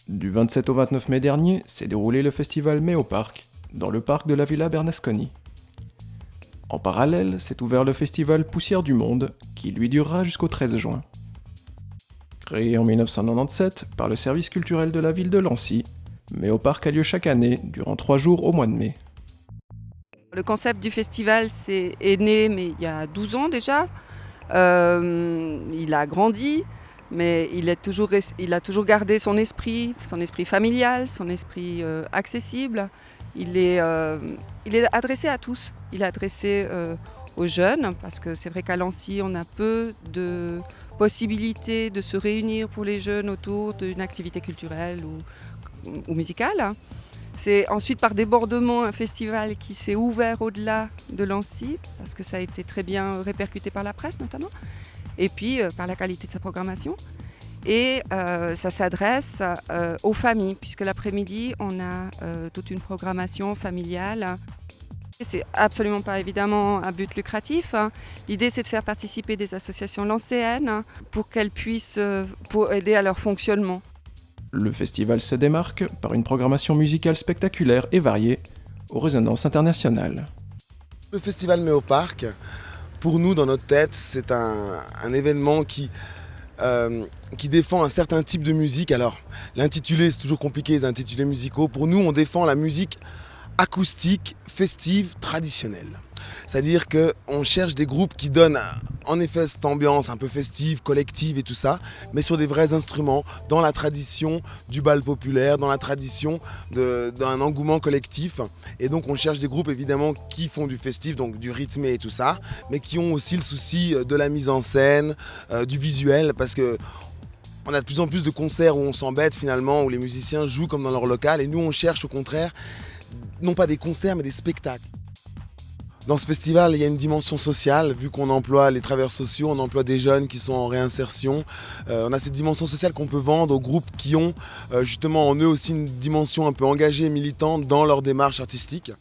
Du 27 au 29 mai dernier s'est déroulé le festival Méo Parc, dans le parc de la Villa Bernasconi. En parallèle, s'est ouvert le festival Poussière du Monde, qui lui durera jusqu'au 13 juin. Créé en 1997 par le service culturel de la ville de Lancy, Méo Parc a lieu chaque année, durant 3 jours au mois de mai. Le concept du festival est né mais il y a 12 ans déjà. Il a grandi, mais il a toujours gardé son esprit familial, son esprit accessible. Il est adressé à tous. Il est adressé aux jeunes, parce que c'est vrai qu'à Lancy, on a peu de possibilités de se réunir pour les jeunes autour d'une activité culturelle ou musicale. C'est ensuite par débordement un festival qui s'est ouvert au-delà de Lancy, parce que ça a été très bien répercuté par la presse notamment, et puis par la qualité de sa programmation. Et ça s'adresse aux familles, puisque l'après-midi, on a toute une programmation familiale. C'est absolument pas évidemment un but lucratif. L'idée, c'est de faire participer des associations lancéennes pour qu'elles puissent pour aider à leur fonctionnement. Le festival se démarque par une programmation musicale spectaculaire et variée, aux résonances internationales. Le festival Méo Parc, pour nous, dans notre tête, c'est un événement qui défend un certain type de musique. Alors, l'intitulé, c'est toujours compliqué, les intitulés musicaux. Pour nous, on défend la musique acoustique, festive, traditionnelle. C'est-à-dire qu'on cherche des groupes qui donnent en effet cette ambiance un peu festive, collective et tout ça, mais sur des vrais instruments, dans la tradition du bal populaire, dans la tradition d'un engouement collectif. Et donc on cherche des groupes évidemment qui font du festif, donc du rythmé et tout ça, mais qui ont aussi le souci de la mise en scène, du visuel, parce que on a de plus en plus de concerts où on s'embête finalement, où les musiciens jouent comme dans leur local, et nous on cherche au contraire, non pas des concerts mais des spectacles. Dans ce festival, il y a une dimension sociale, vu qu'on emploie les travailleurs sociaux, on emploie des jeunes qui sont en réinsertion. On a cette dimension sociale qu'on peut vendre aux groupes qui ont justement en eux aussi une dimension un peu engagée et militante dans leur démarche artistique.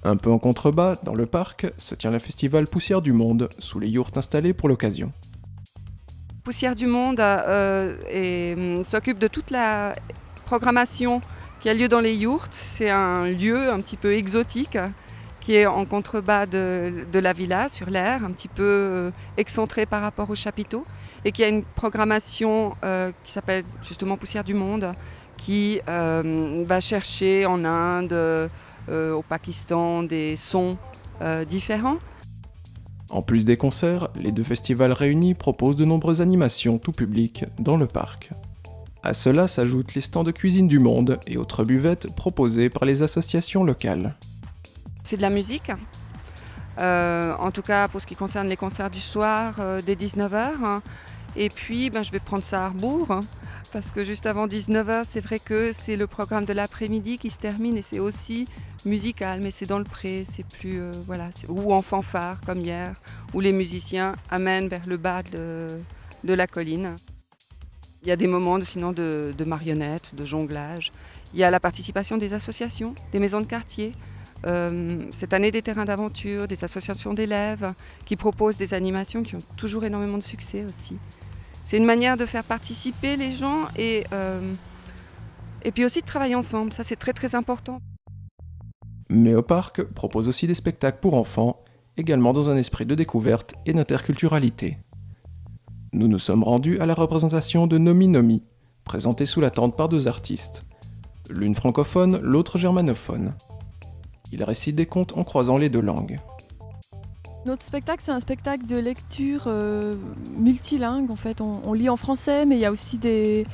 Un peu en contrebas, dans le parc, se tient le festival Poussière du Monde, sous les yourtes installés pour l'occasion. Poussière du Monde s'occupe de toute la programmation qui a lieu dans les yourtes. C'est un lieu un petit peu exotique, qui est en contrebas de la villa, sur l'air, un petit peu excentré par rapport au chapiteau, et qui a une programmation qui s'appelle justement Poussière du Monde, qui va chercher en Inde, au Pakistan, des sons différents. En plus des concerts, les deux festivals réunis proposent de nombreuses animations tout public dans le parc. À cela s'ajoutent les stands de cuisine du monde et autres buvettes proposées par les associations locales. C'est de la musique, en tout cas pour ce qui concerne les concerts du soir dès 19h. Et puis je vais prendre ça à rebours, parce que juste avant 19h, c'est vrai que c'est le programme de l'après-midi qui se termine, et c'est aussi musical, mais c'est dans le pré, c'est plus ou en fanfare comme hier, où les musiciens amènent vers le bas de la colline. Il y a des moments sinon de marionnettes, de jonglage. Il y a la participation des associations, des maisons de quartier. Cette année des terrains d'aventure, des associations d'élèves qui proposent des animations qui ont toujours énormément de succès aussi. C'est une manière de faire participer les gens et puis aussi de travailler ensemble, ça c'est très très important. Méo Parc propose aussi des spectacles pour enfants, également dans un esprit de découverte et d'interculturalité. Nous nous sommes rendus à la représentation de Nomi Nomi, présentée sous la tente par 2 artistes, l'une francophone, l'autre germanophone. Il récite des contes en croisant les 2 langues. Notre spectacle, c'est un spectacle de lecture multilingue. En fait, on lit en français, mais il y a aussi des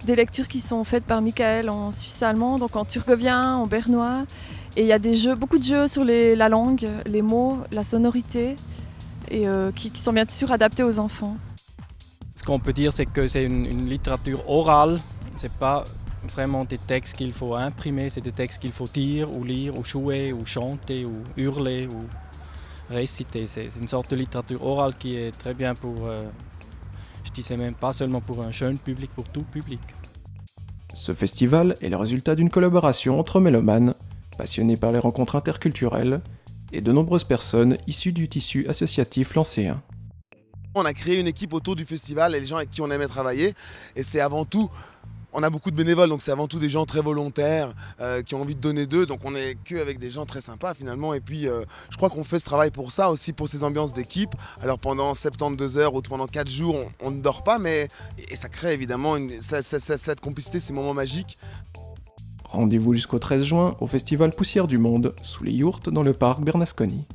lectures qui sont faites par Michael en suisse allemand, donc en turgovien, en bernois. Et il y a beaucoup de jeux sur la langue, les mots, la sonorité, et qui sont bien sûr adaptés aux enfants. Ce qu'on peut dire, c'est que c'est une littérature orale. C'est pas vraiment des textes qu'il faut imprimer, c'est des textes qu'il faut dire, ou lire, ou jouer, ou chanter, ou hurler, ou réciter. C'est une sorte de littérature orale qui est très bien pour, je disais même pas seulement pour un jeune public, pour tout public. Ce festival est le résultat d'une collaboration entre mélomanes, passionnés par les rencontres interculturelles, et de nombreuses personnes issues du tissu associatif lancéen. On a créé une équipe autour du festival et les gens avec qui on aimait travailler, et c'est avant tout On a beaucoup de bénévoles, donc c'est avant tout des gens très volontaires qui ont envie de donner d'eux. Donc on n'est qu'avec des gens très sympas finalement. Et puis je crois qu'on fait ce travail pour ça aussi, pour ces ambiances d'équipe. Alors pendant 72 heures ou pendant 4 jours, on ne dort pas, mais et ça crée évidemment cette complicité, ces moments magiques. Rendez-vous jusqu'au 13 juin au festival Poussière du Monde, sous les yourtes dans le parc Bernasconi.